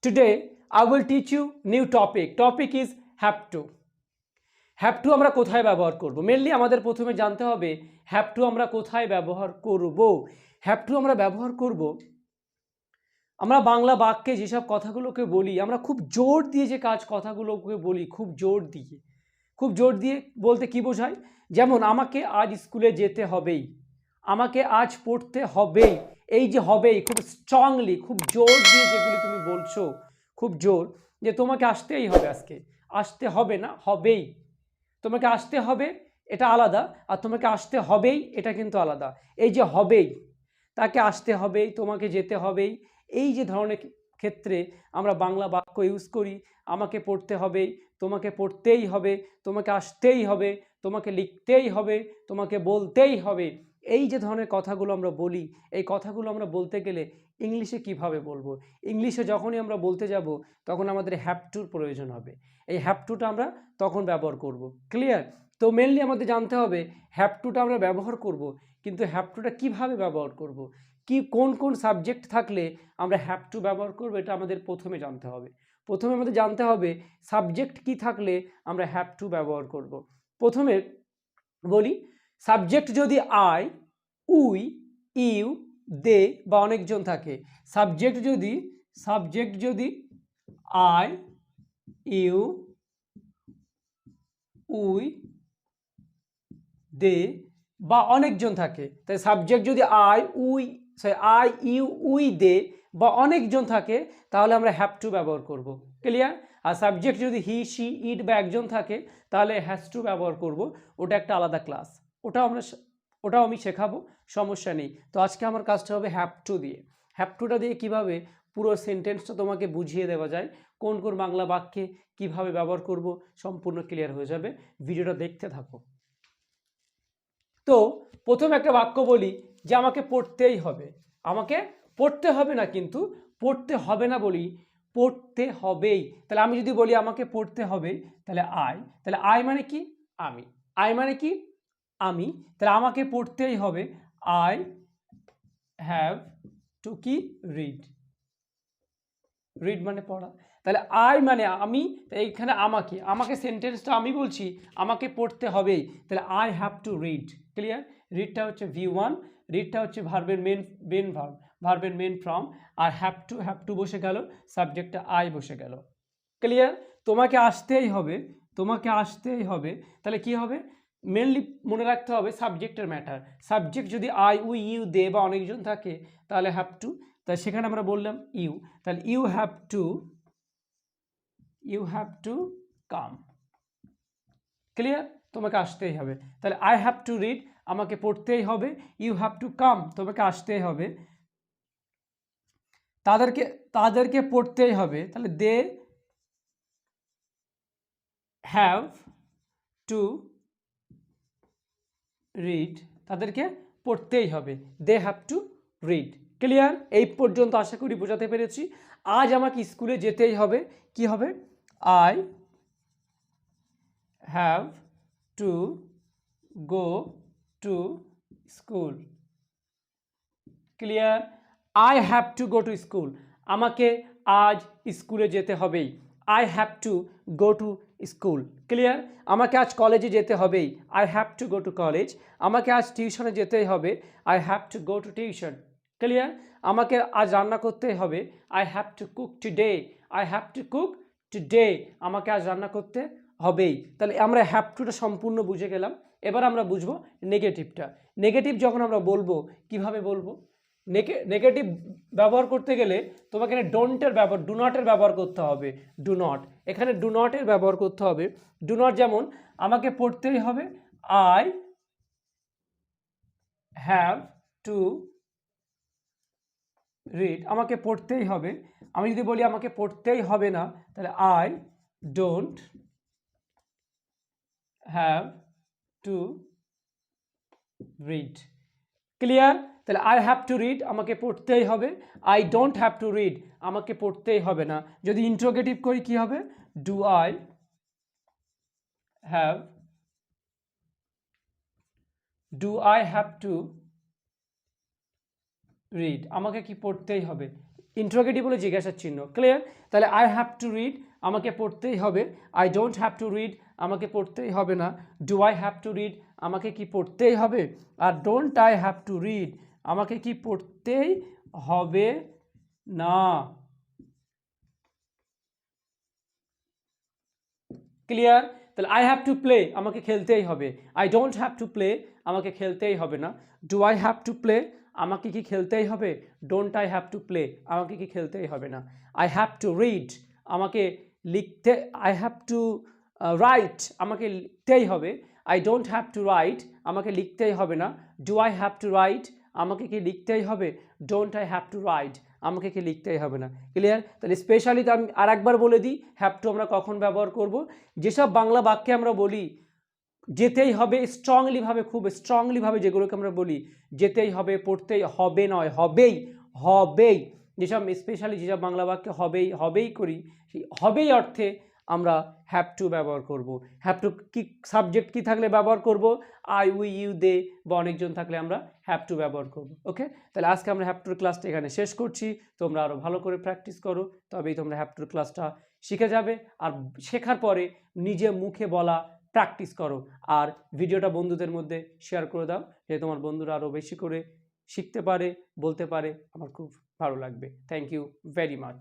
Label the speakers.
Speaker 1: Today I will teach you new topic. Topic is have to. Have to আমরা কোথায় ব্যবহার করব? Mainly আমাদের প্রথমে জানতে হবে have to আমরা কোথায় ব্যবহার করব। have to আমরা ব্যবহার করব আমরা বাংলা বাক্যে যেসব কথাগুলোকে বলি, আমরা খুব জোর দিয়ে যে কথাগুলোকে বলি, খুব জোর দিয়ে বলতে কি বোঝায়? যেমন আমাকে আজ স্কুলে যেতে হবেই, আমাকে আজ পড়তে হবেই। এই যে হবেই খুব স্ট্রংলি, খুব জোর দিয়ে যেগুলি তুমি বলছো, খুব জোর যে তোমাকে আসতেই হবে, আজকে আসতে হবে না, হবেই। তোমাকে আসতে হবে এটা আলাদা, আর তোমাকে আসতে হবেই এটা কিন্তু আলাদা। এই যে হবেই, তাকে আসতে হবেই, তোমাকে যেতে হবেই, এই যে ধরনের ক্ষেত্রে আমরা বাংলা বাক্য ইউজ করি। আমাকে পড়তে হবে, তোমাকে পড়তেই হবে, তোমাকে আসতেই হবে, তোমাকে লিখতেই হবে, তোমাকে বলতেই হবে। এই যে ধরনের কথাগুলো আমরা বলি, এই কথাগুলো আমরা বলতে গেলে ইংলিশে কিভাবে বলবো? ইংলিশে যখনই আমরা বলতে যাব তখন আমাদের হ্যাভ টুর প্রয়োজন হবে। এই হ্যাভ টুটা আমরা তখন ব্যবহার করব। ক্লিয়ার? তো মেনলি আমাদের জানতে হবে হ্যাভ টুটা আমরা ব্যবহার করব, কিন্তু হ্যাভ টুটা কীভাবে ব্যবহার করব, কি কোন কোন সাবজেক্ট থাকলে আমরা হ্যাভ টু ব্যবহার করব, এটা আমাদের প্রথমে জানতে হবে। প্রথমে আমাদের জানতে হবে সাবজেক্ট কি থাকলে আমরা হ্যাভ টু ব্যবহার করব। প্রথমে বলি, সাবজেক্ট যদি আই, উই, ইউ, দে বা অনেকজন থাকে, সাবজেক্ট যদি আই, ইউ, উই, দে বা অনেকজন থাকে, তাই সাবজেক্ট যদি আই, ইউ, উই, দে বা অনেকজন থাকে তাহলে আমরা হ্যাভ টু ব্যবহার করব। ক্লিয়ার? আর সাবজেক্ট যদি হি, শি, ইট বা একজন থাকে তাহলে হ্যাজ টু ব্যবহার করব। ওটা একটা আলাদা ক্লাস, ওটাও আমি শেখাবো, সমস্যা নেই। তো আজকে আমার কাজটা হবে হ্যাভ টু দিয়ে। হ্যাভ টুটা দিয়ে কিভাবে পুরো সেন্টেন্সটা তোমাকে বুঝিয়ে দেওয়া যায়, কোন কোন বাংলা বাক্যে কিভাবে ব্যবহার করব, সম্পূর্ণ ক্লিয়ার হয়ে যাবে। ভিডিওটা দেখতে থাকো। তো প্রথম একটা বাক্য বলি যে আমাকে পড়তেই হবে। আমাকে পড়তে হবে না, কিন্তু পড়তে হবে না বলি, পড়তে হবেই। তাহলে আমি যদি বলি আমাকে পড়তে হবে, তাহলে আই মানে কি? আমি। আই মানে কি? আমি। তাহলে আমাকে পড়তেই হবে, আই হ্যাভ টু কি? রিড মানে পড়া। তাহলে আই মানে আমি, এইখানে আমাকে সেন্টেন্সটা আমি বলছি, আমাকে পড়তে হবেই, তাহলে I have to read. Clear? রিডটা হচ্ছে V1, রিডটা হচ্ছে ভার্বের ভার্বের মেন ফর্ম, আর হ্যাভ টু বসে গেল, সাবজেক্টটা আই বসে গেল। ক্লিয়ার? তোমাকে আসতেই হবে, তাহলে কি হবে? মেনলি মনে রাখতে হবে সাবজেক্টের ম্যাটার। সাবজেক্ট যদি আই, উই, ইউ, দে বা অনেকজন থাকে তাহলে হ্যাভ টু, তাই সেখানে আমরা বললাম ইউ, তাহলে you have to come. Clear? তোমাকে আসতেই হবে। তাহলে আই হ্যাভ টু রিড, আমাকে পড়তেই হবে, ইউ হ্যাভ টু কাম, তোমাকে আসতেই হবে, তাদেরকে পড়তেই হবে, তাহলে দে হ্যাভ টু রিড, তাদেরকে পড়তেই হবে, they have to read. Clear? এই পর্যন্ত আশা করি বোঝাতে পেরেছি। আজ আমাকে স্কুলে যেতেই হবে, কি হবে? I have to go to school. Clear? I have to go to school, আমাকে আজ স্কুলে যেতে হবেই, I have to go to school. Clear? আমাকে আজ কলেজে যেতে হবেই, I have to go to college. আমাকে আজ টিউশনে যেতেই হবে, I have to go to tuition. Clear? আমাকে আজ রান্না করতেই হবে, I have to cook today, আমাকে আজ রান্না করতে হবেই। তাহলে আমরা হ্যাভ টুটা সম্পূর্ণ বুঝে গেলাম। এবার আমরা বুঝবো নেগেটিভটা। নেগেটিভ যখন আমরা বলবো, কিভাবে বলবো? নেগেটিভ ব্যবহার করতে গেলে তোমাকে ডু নটের ব্যবহার করতে হবে। এখানে ডু নটের ব্যবহার করতে হবে। ডু নট যেমন আমাকে পড়তেই হবে, আই হ্যাভ টু রিড, আমাকে পড়তেই হবে। আমি যদি বলি আমাকে পড়তেই হবে না, তাহলে I don't have to read. Clear? তাহলে আই হ্যাভ টু রিড, আমাকে পড়তেই হবে, I don't have to read, আমাকে পড়তেই হবে না। যদি ইন্ট্রোগেটিভ করি কি হবে? Do I have to read, আমাকে কি পড়তেই হবে। ইন্টারোগেটিভ হলো জিজ্ঞাসার চিহ্ন। ক্লিয়ার? তাহলে আই হ্যাভ টু রিড আমাকে পড়তেই হবে, I don't have to read আমাকে পড়তেই হবে না, do I have to read আমাকে কি পড়তেই হবে, আর don't I have to read আমাকে কি পড়তেই হবে না। ক্লিয়ার? তাহলে আই হ্যাভ টু প্লে আমাকে খেলতেই হবে, I don't have to play আমাকে খেলতেই হবে না, do I have to play আমাকে কি খেলতেই হবে, don't I have to play আমাকে কি খেলতেই হবে না, আই হ্যাভ টু রিড আমাকে লিখতে, আই হ্যাভ টু রাইট আমাকে লিখতেই হবে, I don't have two right আমাকে লিখতেই হবে না, do I have two right আমাকে কি লিখতেই হবে, don't I have two right আমাকে কি লিখতেই হবে না। ক্লিয়ার? তাহলে স্পেশালি আমি আর একবার বলে দিই হ্যাভ টু আমরা কখন ব্যবহার করব। যেসব বাংলা বাক্যে আমরা বলি যেতেই হবে, স্ট্রংলিভাবে, খুব স্ট্রংলিভাবে যেগুলোকে আমরা বলি যেতেই হবে, পড়তেই হবে নয়, হবেই, হবেই, যেসব স্পেশালি যেসব বাংলা বাক্যে হবেই হবেই করি, সেই হবেই অর্থে আমরা হ্যাভ টু ব্যবহার করব। হ্যাভ টু কি সাবজেক্ট কি থাকলে ব্যবহার করব, আই, উই, ইউ, দে বা অনেকজন থাকলে আমরা হ্যাভ টু ব্যবহার করব। ওকে, তাহলে আজকে আমরা হ্যাভ টুর ক্লাসটা এখানে শেষ করছি। তোমরা আরও ভালো করে প্র্যাকটিস করো, তবেই তোমরা হ্যাভ টুর ক্লাসটা শিখে যাবে। আর শেখার পরে নিজে মুখে বলা প্র্যাকটিস করো, আর ভিডিওটা বন্ধুদের মধ্যে শেয়ার করে দাও, যে তোমার বন্ধুরা আরও বেশি করে শিখতে পারে, বলতে পারে, আমার খুব ভালো লাগবে। Thank you very much.